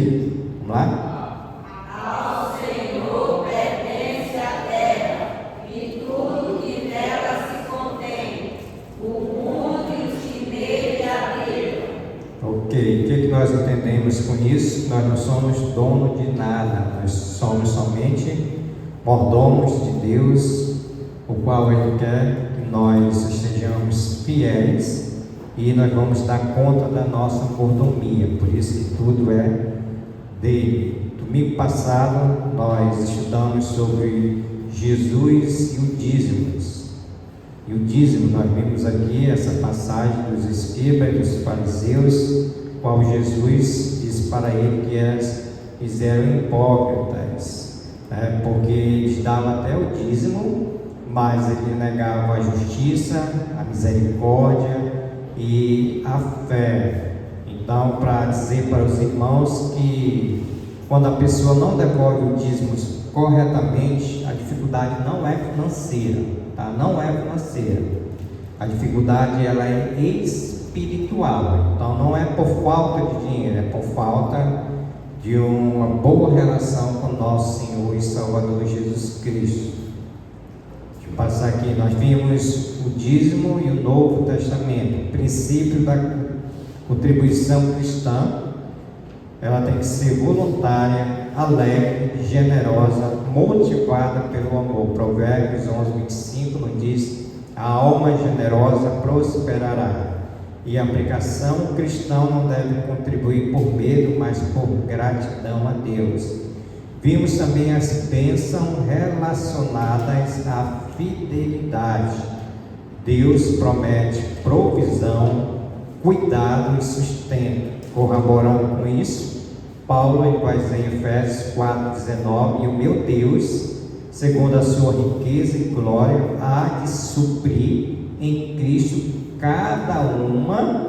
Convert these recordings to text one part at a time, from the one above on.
Vamos lá? Ao Senhor pertence a terra e tudo que nela se contém, o mundo e os que nele habitam. Ok, o que nós entendemos com isso? Nós não somos dono de nada, nós somos somente mordomos de Deus, o qual Ele quer que nós estejamos fiéis e nós vamos dar conta da nossa mordomia, por isso que tudo é dele. Domingo passado nós estudamos sobre Jesus e o dízimos. E o dízimo, nós vimos aqui essa passagem dos escribas e dos fariseus, qual Jesus disse para ele que eles eram hipócritas, porque eles davam até o dízimo, mas ele negava a justiça, a misericórdia e a fé. Então, para dizer para os irmãos que quando a pessoa não devolve o dízimo corretamente, a dificuldade não é financeira, tá? Não é financeira. A dificuldade ela é espiritual. Então, não é por falta de dinheiro, é por falta de uma boa relação com nosso Senhor e Salvador Jesus Cristo. Deixa eu passar aqui. Nós vimos o dízimo e o Novo Testamento, o princípio da contribuição cristã. Ela tem que ser voluntária, alegre, generosa, motivada pelo amor. Provérbios 11:25 nos diz: a alma generosa prosperará. E a aplicação, o cristão não deve contribuir por medo, mas por gratidão a Deus. Vimos também as bênçãos relacionadas à fidelidade. Deus promete provisão, cuidado e sustento. Corroborando com isso, Paulo vai dizer em Efésios 4:19: e o meu Deus, segundo a sua riqueza e glória, há de suprir em Cristo cada uma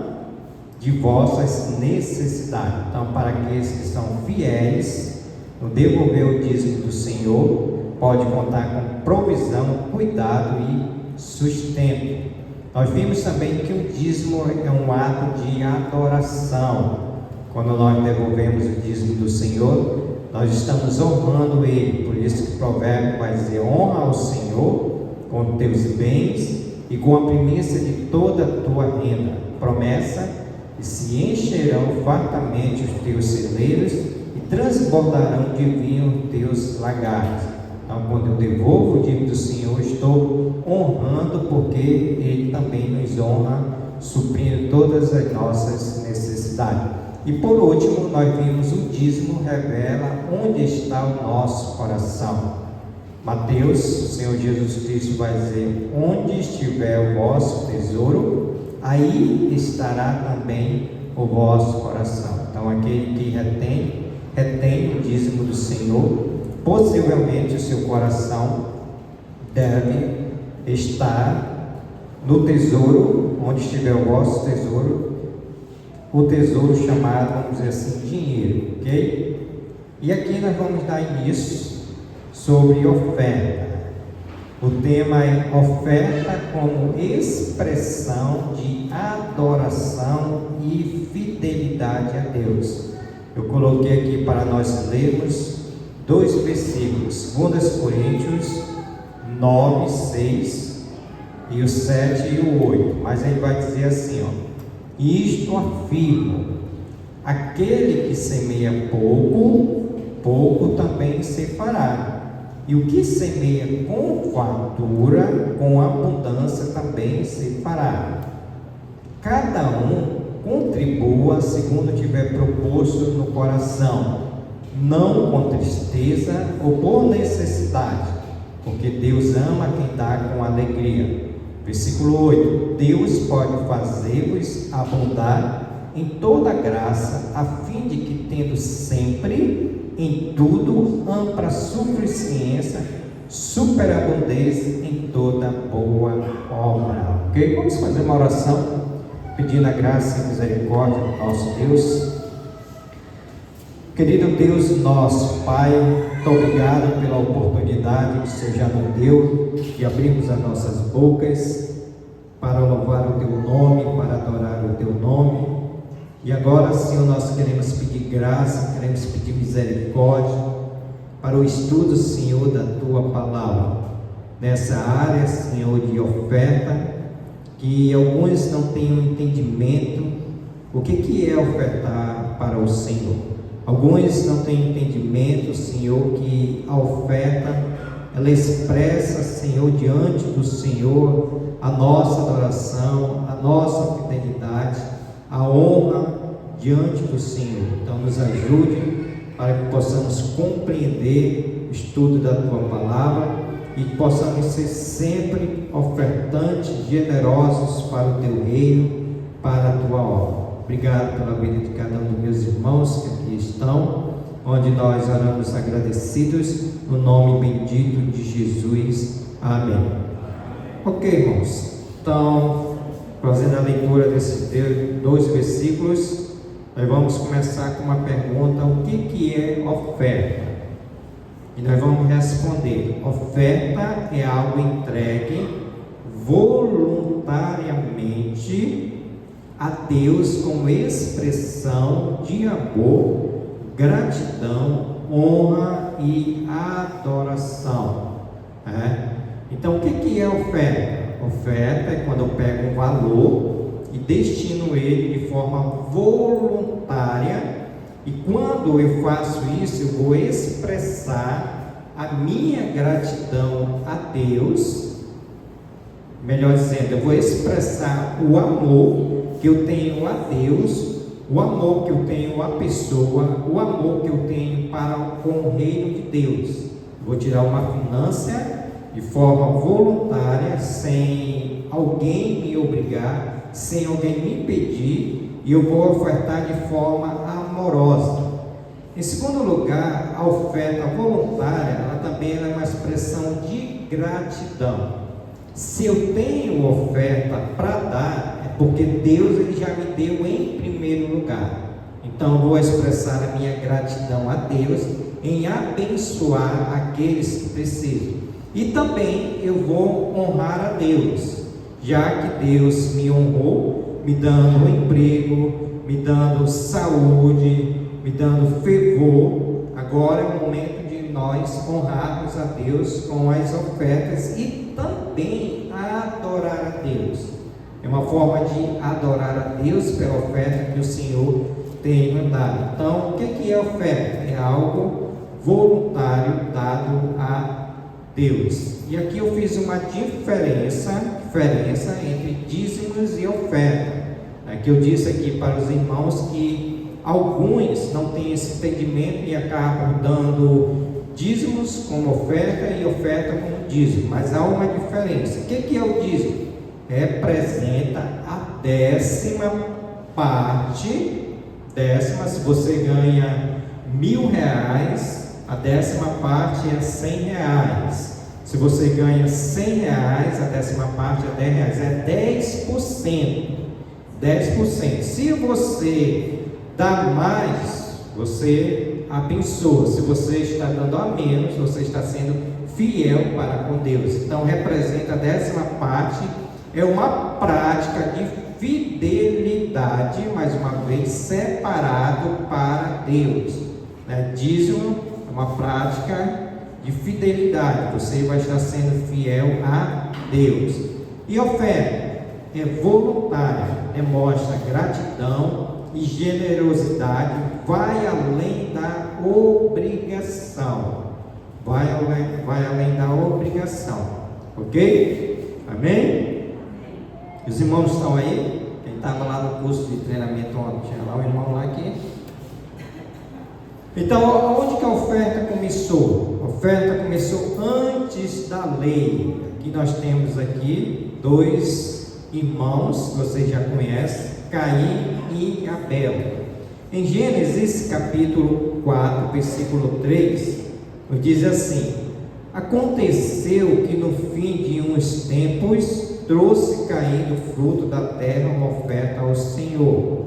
de vossas necessidades. Então, para aqueles que são fiéis no devolver o dízimo do Senhor, pode contar com provisão, cuidado e sustento. Nós vimos também que o dízimo é um ato de adoração. Quando nós devolvemos o dízimo do Senhor, nós estamos honrando Ele. Por isso que o provérbio vai dizer: honra ao Senhor com teus bens e com a primícia de toda a tua renda. Promessa: e se encherão fartamente os teus celeiros e transbordarão de vinho os teus lagares. Então, quando eu devolvo o dízimo do Senhor, estou honrando, porque Ele também nos honra, suprindo todas as nossas necessidades. E por último, nós vimos o dízimo revela onde está o nosso coração. Mateus, o Senhor Jesus Cristo vai dizer: onde estiver o vosso tesouro, aí estará também o vosso coração. Então, aquele que retém o dízimo do Senhor, possivelmente o seu coração deve estar no tesouro, onde estiver o vosso tesouro, o tesouro chamado, vamos dizer assim, dinheiro, ok? E aqui nós vamos dar início sobre oferta. O tema é oferta como expressão de adoração e fidelidade a Deus. Eu coloquei aqui para nós lermos dois versículos, 2 Coríntios 9, 6 e o 7 e o 8, mas ele vai dizer assim, isto afirmo: aquele que semeia pouco, pouco também se fará, e o que semeia com fartura, com abundância também se fará. Cada um contribua segundo tiver proposto no coração, não com tristeza ou por necessidade, porque Deus ama quem dá com alegria. Versículo 8: Deus pode fazer-vos abundar em toda graça, a fim de que, tendo sempre em tudo ampla suficiência, superabundez em toda boa obra. Ok? Vamos fazer uma oração pedindo a graça e misericórdia do nosso Deus. Querido Deus, nosso Pai, muito obrigado pela oportunidade que o Senhor já nos deu de abrirmos as nossas bocas para louvar o Teu nome, para adorar o Teu nome. E agora, Senhor, nós queremos pedir graça, queremos pedir misericórdia para o estudo, Senhor, da Tua Palavra. Nessa área, Senhor, de oferta, que alguns não tenham entendimento o que é ofertar para o Senhor. Alguns não têm entendimento, Senhor, que a oferta, ela expressa, Senhor, diante do Senhor, a nossa adoração, a nossa fidelidade, a honra diante do Senhor. Então nos ajude para que possamos compreender o estudo da Tua Palavra e que possamos ser sempre ofertantes, generosos para o Teu reino, para a Tua obra. Obrigado pela vida de cada um dos meus irmãos que aqui estão, onde nós oramos agradecidos, no nome bendito de Jesus. Amém. Ok, irmãos, então, fazendo a leitura desses 2 versículos, nós vamos começar com uma pergunta: o que é oferta? E nós vamos responder: oferta é algo entregue voluntariamente a Deus como expressão de amor, gratidão, honra e adoração. Então, o que é oferta? Oferta é quando eu pego um valor e destino ele de forma voluntária, e quando eu faço isso, eu vou expressar a minha gratidão a Deus, melhor dizendo, eu vou expressar o amor que eu tenho a Deus, o amor que eu tenho à pessoa, o amor que eu tenho com o reino de Deus. Vou tirar uma finança de forma voluntária, sem alguém me obrigar, sem alguém me pedir, e eu vou ofertar de forma amorosa. Em segundo lugar, a oferta voluntária, ela também é uma expressão de gratidão. Se eu tenho oferta para dar, é porque Deus ele já me deu em primeiro lugar. Então eu vou expressar a minha gratidão a Deus em abençoar aqueles que precisam. E também eu vou honrar a Deus, já que Deus me honrou, me dando um emprego, me dando saúde, me dando fervor. Agora é o momento de nós honrarmos a Deus com as ofertas e também adorar a Deus. É uma forma de adorar a Deus pela oferta que o Senhor tem mandado. Então, o que é oferta? É algo voluntário dado a Deus. E aqui eu fiz uma diferença entre dízimos e oferta. Aqui eu disse aqui para os irmãos que alguns não têm esse entendimento e acabam dando dízimos como oferta e oferta como dízimo, mas há uma diferença. O que é o dízimo? Representa a 10ª parte. Se você ganha R$1.000, a 10ª parte é R$100. Se você ganha R$100, a 10ª parte é R$10, é 10%. 10%. Se você dá mais, você abençoa. Se você está dando a menos, você está sendo fiel para com Deus. Então representa a 10ª parte, é uma prática de fidelidade, mais uma vez, separado para Deus. Dízimo é uma prática de fidelidade, você vai estar sendo fiel a Deus. E oferta é voluntária, demonstra gratidão e generosidade, vai além da obrigação. Vai além da obrigação. Ok? Amém? Os irmãos estão aí? Quem estava lá no curso de treinamento ontem, tinha lá um irmão lá aqui. Então, onde que a oferta começou? A oferta começou antes da lei. Aqui nós temos aqui 2 irmãos, vocês já conhecem, Caim e Abel. Em Gênesis capítulo 4, versículo 3, diz assim: aconteceu que no fim de uns tempos trouxe Caim do fruto da terra uma oferta ao Senhor.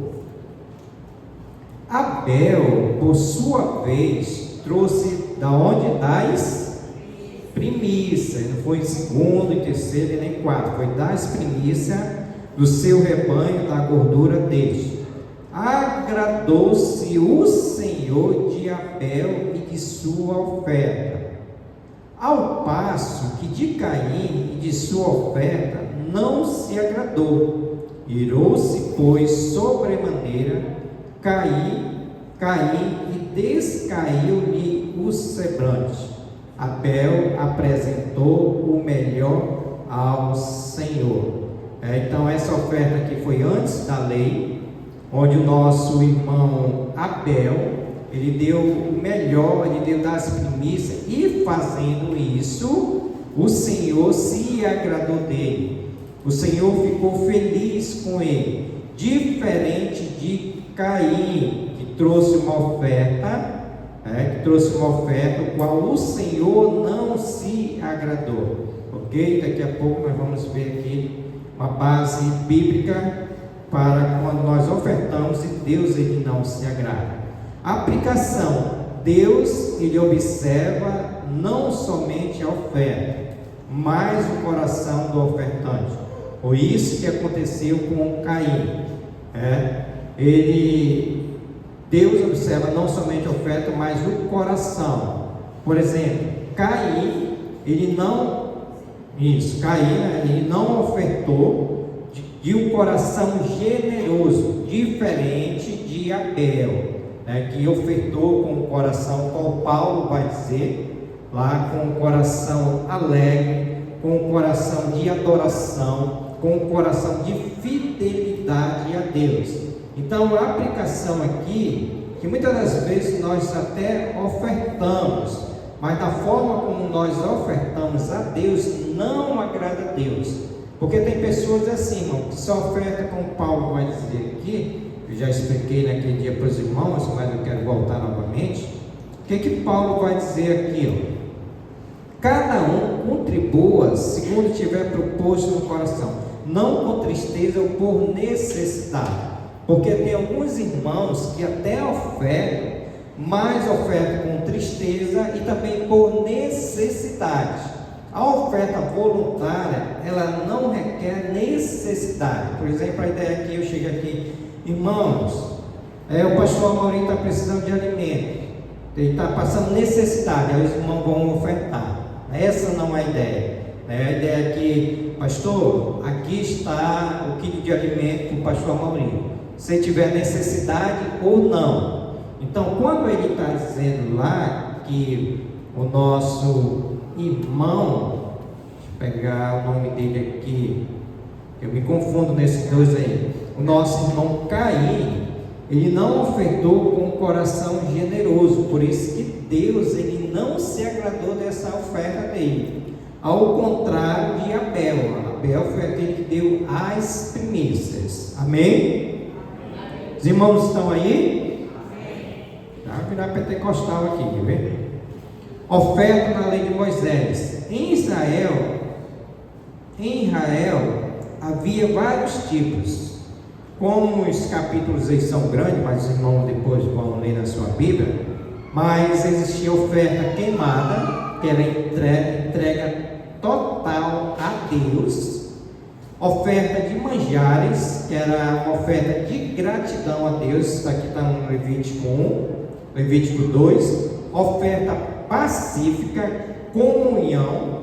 Abel, por sua vez, trouxe da onde? Das primícias. Não foi segundo, e terceiro e nem quarto, foi das primícias do seu rebanho, da gordura deste. agradou-se o Senhor de Abel e de sua oferta, ao passo que de Caim e de sua oferta não se agradou. Irou-se, pois, sobremaneira Caim e descaiu-lhe o semblante. Abel apresentou o melhor ao Senhor. Então essa oferta aqui foi antes da lei, onde o nosso irmão Abel, ele deu o melhor, ele deu das primícias, e fazendo isso, o Senhor se agradou dele. O Senhor ficou feliz com ele, diferente de Caim, que trouxe uma oferta, o qual o Senhor não se agradou. Ok? Daqui a pouco nós vamos ver aqui uma base bíblica para quando nós ofertamos e Deus ele não se agrada. Aplicação: Deus ele observa não somente a oferta, mas o coração do ofertante. Foi isso que aconteceu com Caim. Deus observa não somente a oferta, mas o coração. Por exemplo, Caim, ele não ofertou de um coração generoso, diferente de Abel, que ofertou com o coração, como Paulo vai dizer, lá com o coração alegre, com o coração de adoração, com o coração de fidelidade a Deus. Então a aplicação aqui, que muitas das vezes nós até ofertamos, mas da forma como nós ofertamos a Deus, não agrada a Deus. Porque tem pessoas assim, irmão, que só oferta, como Paulo vai dizer aqui, eu já expliquei naquele dia para os irmãos, mas eu quero voltar novamente. O que Paulo vai dizer aqui? Cada um contribua segundo tiver proposto no coração, não com tristeza ou por necessidade. Porque tem alguns irmãos que até ofertam, mas ofertam com tristeza e também por necessidade. A oferta voluntária, ela não requer necessidade. Por exemplo, a ideia aqui, eu chego aqui, irmãos, o pastor Amaury está precisando de alimento, ele está passando necessidade, aí os irmãos vão ofertar. Essa não é a ideia. A ideia é que, pastor, aqui está o quilo de alimento para o pastor Amaury, se tiver necessidade ou não. Então, quando ele está dizendo lá que o nosso irmão, deixa eu pegar o nome dele aqui, eu me confundo nesses dois aí, o nosso irmão Caim, ele não ofertou com um coração generoso, por isso que Deus ele não se agradou dessa oferta dele, ao contrário de Abel. Abel foi aquele que deu as primícias. Amém? Os irmãos estão aí? Vai virar pentecostal aqui, quer ver? Oferta na lei de Moisés. Em Israel havia vários tipos. Como os capítulos aí são grandes, mas os irmãos depois vão ler na sua Bíblia. Mas existia oferta queimada, que era entrega total a Deus. Oferta de manjares, que era uma oferta de gratidão a Deus. Isso aqui está no Levítico 1, Levítico 2. Oferta pacífica, comunhão,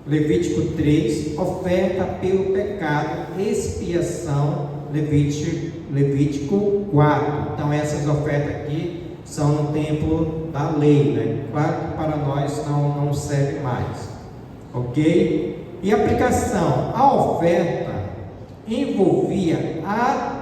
Levítico 3. Oferta pelo pecado, expiação, Levítico 4. Então essas ofertas aqui são no tempo da lei, né? Claro que para nós não serve mais, ok? E aplicação: a oferta envolvia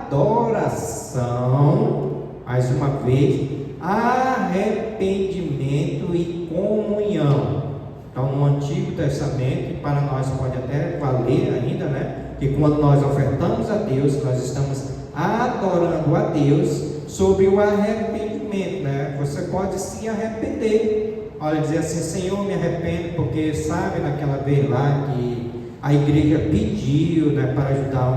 adoração, mais uma vez, arrependimento e comunhão. Então no Antigo Testamento, e para nós pode até valer ainda, né? Que quando nós ofertamos a Deus, nós estamos adorando a Deus sobre o arrependimento, né? Você pode se arrepender. Olha, dizer assim: Senhor, me arrependo, porque sabe naquela vez lá que a igreja pediu, né, para ajudar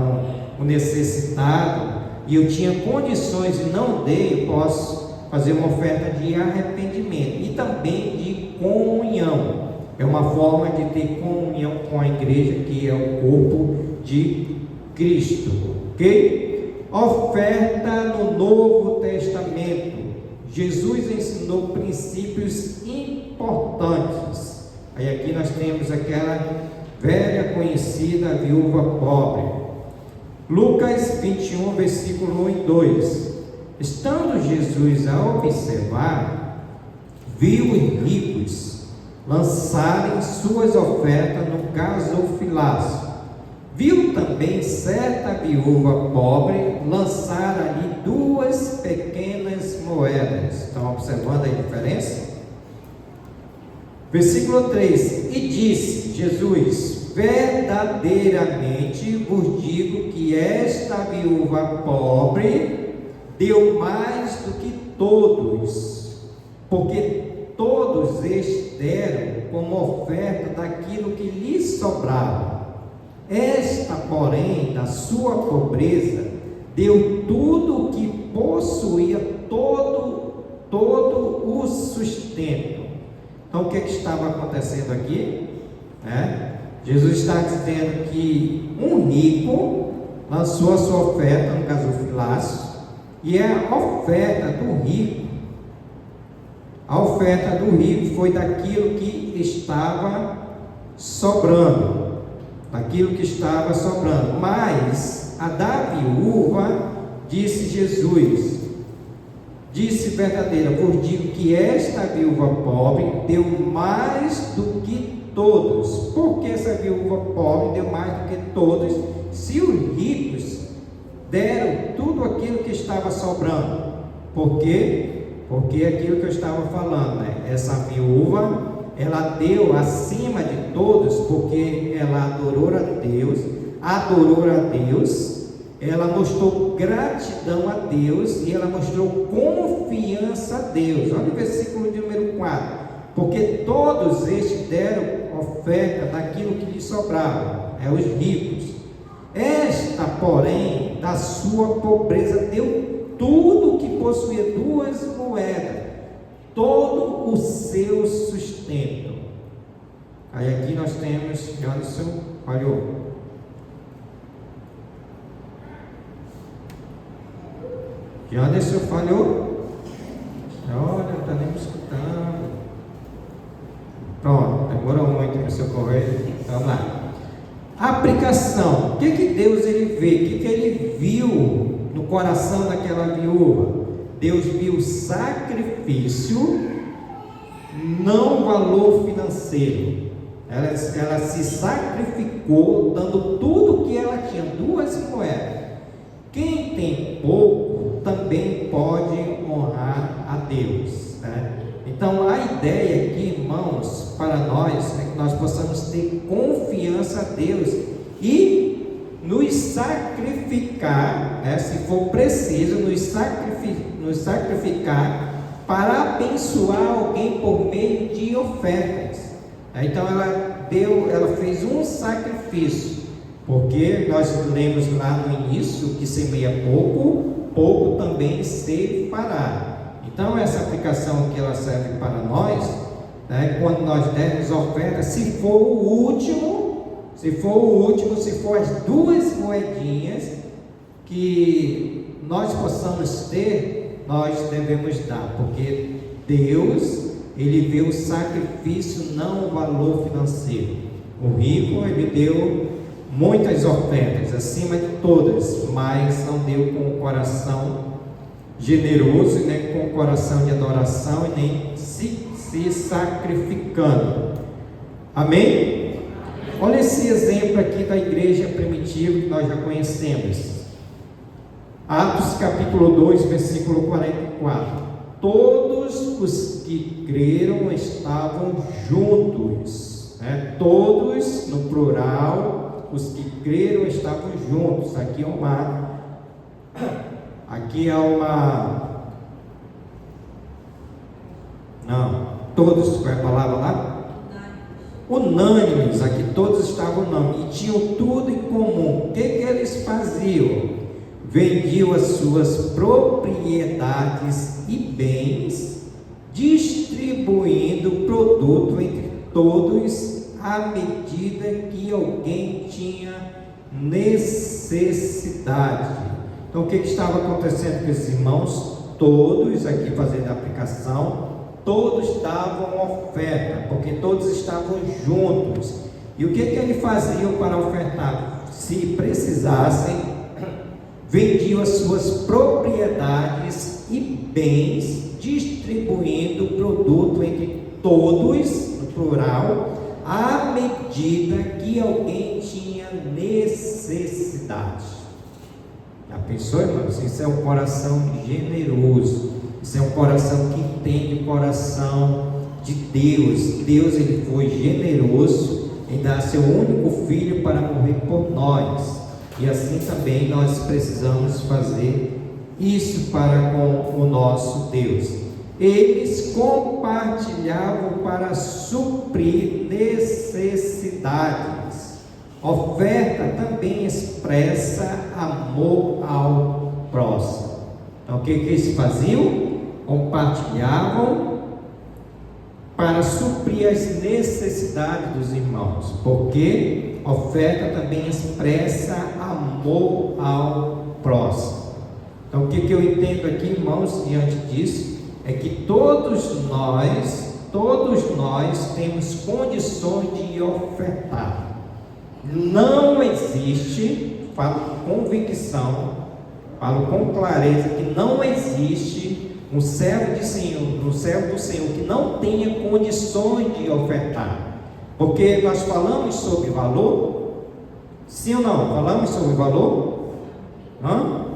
um necessitado, e eu tinha condições e não dei, eu posso fazer uma oferta de arrependimento e também de comunhão. É uma forma de ter comunhão com a igreja, que é o corpo de Cristo, ok? Oferta no Novo Testamento. Jesus ensinou princípios importantes. Aí aqui nós temos aquela velha conhecida viúva pobre. Lucas 21, versículo 1 e 2. Estando Jesus a observar, viu os ricos lançarem suas ofertas no gasofilácio. Viu também certa viúva pobre lançar ali 2 pequenas moedas. Estão observando a diferença? Versículo 3: E disse Jesus: verdadeiramente vos digo que esta viúva pobre deu mais do que todos, porque todos estes deram como oferta daquilo que lhes sobrava. Esta, porém, da sua pobreza, deu tudo o que possuía, todo o sustento. Então, o que estava acontecendo aqui? Jesus está dizendo que um rico lançou a sua oferta no gasofilácio, e a oferta do rico, foi daquilo que estava sobrando. Mas a da viúva, disse Jesus, disse verdadeira, vos digo que esta viúva pobre deu mais do que todos. Por que essa viúva pobre deu mais do que todos, se os ricos deram tudo aquilo que estava sobrando? Por quê? Porque aquilo que eu estava falando, essa viúva, ela deu acima de todos, porque ela adorou a Deus, ela mostrou gratidão a Deus, e ela mostrou confiança a Deus. Olha o versículo de número 4: porque todos estes deram oferta daquilo que lhes sobrava, os ricos. Esta, porém, da sua pobreza deu tudo o que possuía, 2 moedas, todo o seu sustento. Aí aqui nós temos, Johnson falhou. Johnson falhou? Olha, não está nem me escutando. Pronto, demorou muito para socorrer. Vamos lá. Aplicação. O que Deus ele vê? O que ele viu no coração daquela viúva? Deus viu sacrifício, não valor financeiro. Ela se sacrificou, dando tudo que ela tinha, 2 moedas. Quem tem pouco também pode honrar a Deus, Então a ideia aqui, irmãos, para nós é que nós possamos ter confiança a Deus e nos sacrificar, se for preciso, nos sacrificar para abençoar alguém por meio de ofertas. Então ela fez um sacrifício, porque nós lemos lá no início que semeia pouco também ceifará. Então essa aplicação aqui ela serve para nós, quando nós dermos oferta, se for as 2 moedinhas que nós possamos ter, nós devemos dar, porque Deus, ele vê o sacrifício, não o valor financeiro. O rico, ele deu muitas ofertas, acima de todas, mas não deu com o coração generoso, nem com o coração de adoração, e nem se sacrificando. Amém? Olha esse exemplo aqui da igreja primitiva que nós já conhecemos. Atos capítulo 2, versículo 44. Todos os que creram estavam juntos, todos no plural, os que creram estavam juntos. Aqui é uma não, todos, qual é a palavra lá? Unânimes, aqui todos estavam unânimes, e tinham tudo em comum. O que eles faziam? Vendiam as suas propriedades e bens, distribuindo o produto entre todos à medida que alguém tinha necessidade. Então o que estava acontecendo com esses irmãos? Todos aqui fazendo a aplicação, todos davam oferta, porque todos estavam juntos. E o que eles faziam para ofertar? Se precisassem, vendiam as suas propriedades e bens, distribuindo o produto entre todos, no plural, à medida que alguém tinha necessidade. Já pensou, irmãos? Isso é um coração generoso, isso é um coração que entende o coração de Deus. Deus, ele foi generoso em dar seu único filho para morrer por nós, e assim também nós precisamos fazer isso para com o nosso Deus. Eles compartilhavam para suprir necessidades. Oferta também expressa amor ao próximo. Então o que eles faziam? Compartilhavam para suprir as necessidades dos irmãos, porque oferta também expressa amor ao próximo. Então o que eu entendo aqui, irmãos, diante disso, é que todos nós temos condições de ofertar. Não existe, falo com convicção, falo com clareza, que não existe um servo do Senhor que não tenha condições de ofertar. Porque nós falamos sobre valor? Sim ou não? Falamos sobre valor? Não,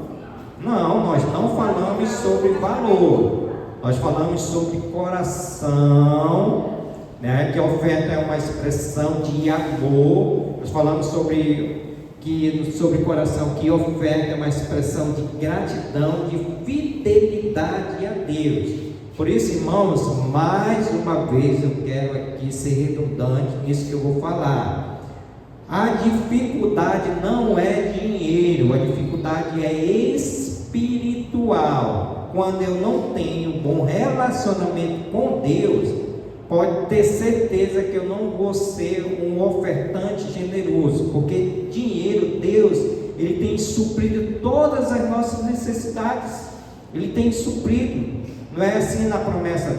nós não falamos sobre valor. Nós falamos sobre coração, né? Que a oferta é uma expressão de amor. Nós falamos sobre coração, que oferta é uma expressão de gratidão, de fidelidade a Deus. Por isso, irmãos, mais uma vez eu quero aqui ser redundante nisso que eu vou falar. A dificuldade não é dinheiro, a dificuldade é espiritual. Quando eu não tenho um bom relacionamento com Deus, pode ter certeza que eu não vou ser um ofertante generoso, porque dinheiro, Deus, Ele tem suprido todas as nossas necessidades. Ele tem suprido. Não é assim na promessa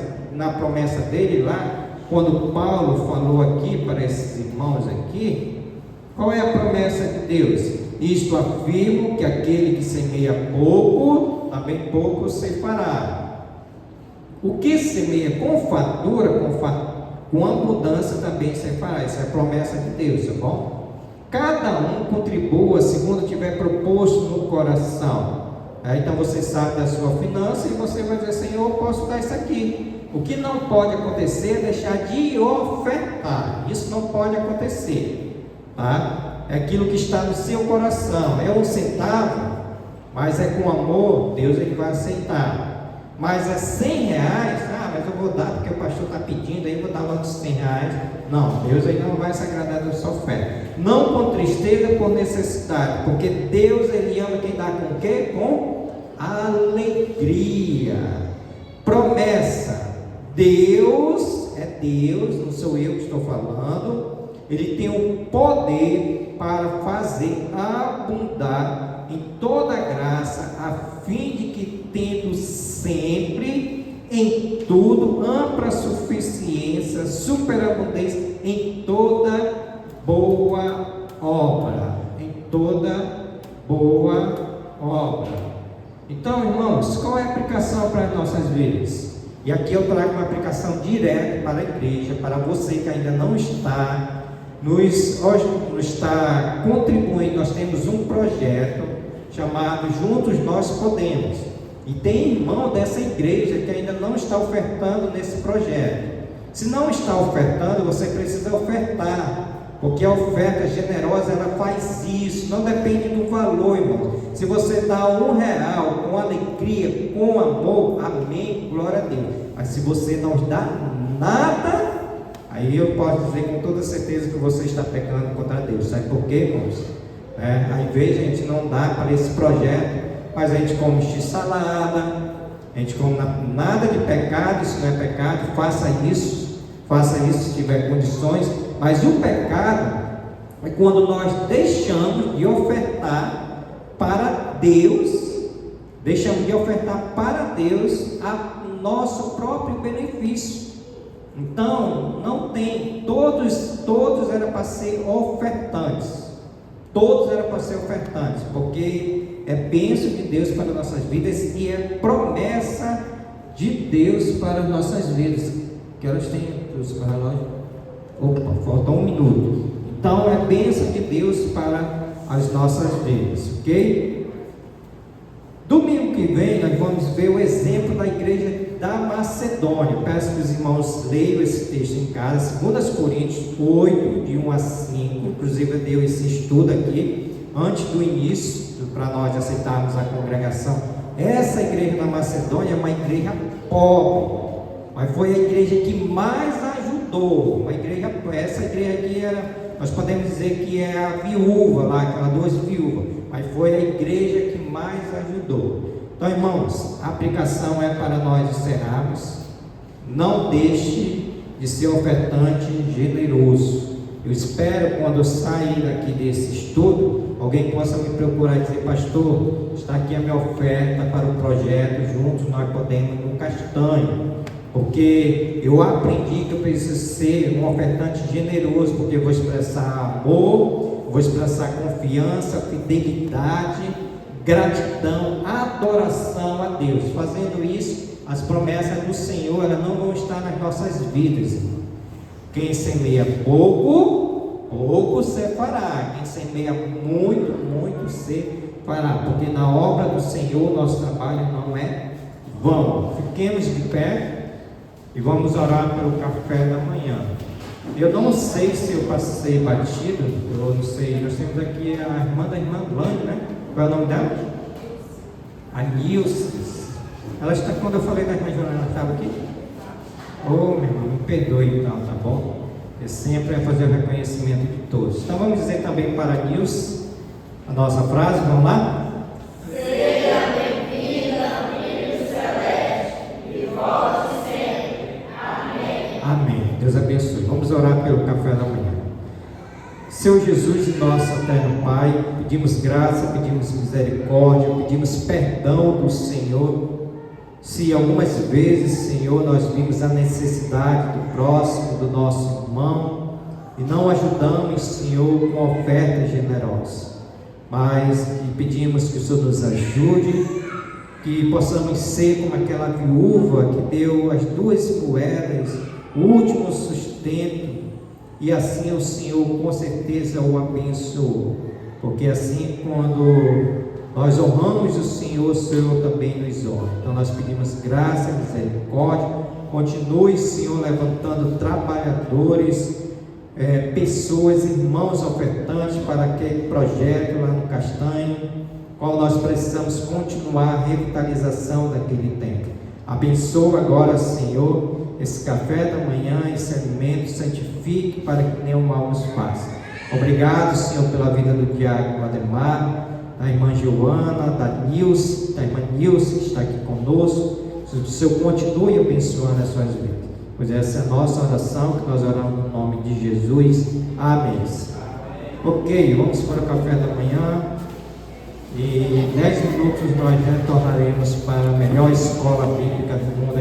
dele lá, quando Paulo falou aqui para esses irmãos aqui? Qual é a promessa de Deus? Isto afirmo, que aquele que semeia pouco, também pouco ceifará. O que semeia com fartura, com abundância também ceifará. Isso é a promessa de Deus, tá bom? Cada um contribua segundo tiver proposto no coração. Então você sabe da sua finança e você vai dizer: Senhor, eu posso dar isso aqui. O que não pode acontecer é deixar de ofertar. Isso não pode acontecer, tá? É aquilo que está no seu coração. É 1 centavo, mas é com amor, Deus ele vai aceitar. Mas é 100 reais, mas eu vou dar porque o pastor está pedindo, aí eu vou dar logo 100 reais. Não, Deus aí não vai se agradar da sua oferta. Não com tristeza, por necessidade, porque Deus ele ama quem dá com o quê? Com alegria. Promessa. Deus é Deus, não sou eu que estou falando. Ele tem o poder para fazer abundar em toda graça, a fim de que, tendo sempre em tudo ampla suficiência, superabundância em toda boa obra, Então, irmãos, qual é a aplicação para as nossas vidas? E aqui eu trago uma aplicação direta para a igreja, para você que ainda não está contribuindo. Nós temos um projeto chamado Juntos Nós Podemos, e tem irmão dessa igreja que ainda não está ofertando nesse projeto. Se não está ofertando, você precisa ofertar, porque a oferta generosa ela faz isso, não depende do valor, irmão. Se você dá R$1 com alegria, com amor, amém, glória a Deus. Mas se você não dá nada, aí eu posso dizer com toda certeza que você está pecando contra Deus. Sabe por quê, irmãos? Às vezes a gente não dá para esse projeto, mas a gente come x-salada, a gente come nada de pecado. Isso não é pecado, faça isso se tiver condições. Mas o pecado é quando nós deixamos de ofertar para Deus, deixamos de ofertar para Deus a nosso próprio benefício. Então, não tem, todos eram para ser ofertantes, porque é bênção de Deus para nossas vidas e é promessa de Deus para nossas vidas. Que horas tem para nós? Opa, falta 1 minuto. Então, é bênção de Deus para as nossas vidas, ok? Domingo que vem nós vamos ver o exemplo da igreja da Macedônia. Peço que os irmãos leiam esse texto em casa, 2 Coríntios 8, de 1 a 5. Inclusive eu dei esse estudo aqui antes do início, para nós aceitarmos a congregação. Essa igreja da Macedônia é uma igreja pobre, mas foi a igreja que mais ajudou. Essa igreja aqui nós podemos dizer que é a viúva lá, aquelas 2 viúvas, mas foi a igreja que mais ajudou. Então, irmãos, a aplicação é para nós encerrarmos. Não deixe de ser ofertante generoso. Eu espero, quando eu sair daqui desse estudo, alguém possa me procurar e dizer: pastor, está aqui a minha oferta para o projeto, juntos nós podemos ir no Castanho. Porque eu aprendi que eu preciso ser um ofertante generoso, porque eu vou expressar amor, vou expressar confiança, fidelidade, gratidão, adoração a Deus. Fazendo isso, as promessas do Senhor, elas não vão estar nas nossas vidas. Quem semeia pouco cefará. Quem semeia muito cefará. Porque na obra do Senhor, nosso trabalho não é vão. Fiquemos de pé e vamos orar pelo café da manhã. Eu não sei se eu passei batido, eu não sei. Nós temos aqui a irmã da irmã Blanca, né? Qual é o nome dela? A Nilce. Ela está, quando eu falei da irmã Joana, ela estava aqui? Meu irmão, me perdoe então, tá bom? Eu sempre é fazer o reconhecimento de todos. Então vamos dizer também para a Nilce a nossa frase, vamos lá? Seja bem-vinda, Filho Celeste, e volte sempre. Amém. Amém. Deus abençoe. Vamos orar pelo café da manhã. Senhor Jesus e nosso eterno Pai, pedimos graça, pedimos misericórdia, pedimos perdão do Senhor. Se algumas vezes, Senhor, nós vimos a necessidade do próximo, do nosso irmão, e não ajudamos, Senhor, com ofertas generosas, mas que pedimos que o Senhor nos ajude, que possamos ser como aquela viúva que deu as 2 moedas, o último sustento, e assim o Senhor com certeza o abençoou, porque assim quando nós honramos o Senhor também nos honra. Então nós pedimos graça, misericórdia. Continue, Senhor, levantando trabalhadores, pessoas, irmãos ofertantes para aquele projeto lá no Castanho, qual nós precisamos continuar a revitalização daquele templo. Abençoa agora, Senhor, esse café da manhã, esse alimento, santifique para que nenhum mal nos faça. Obrigado, Senhor, pela vida do diácono Ademar, da irmã Joana, da irmã Nilce que está aqui conosco. Que o Senhor continue abençoando as suas vidas, pois essa é a nossa oração, que nós oramos no nome de Jesus. Amém. Ok, vamos para o café da manhã e em 10 minutos nós retornaremos para a melhor escola bíblica do mundo.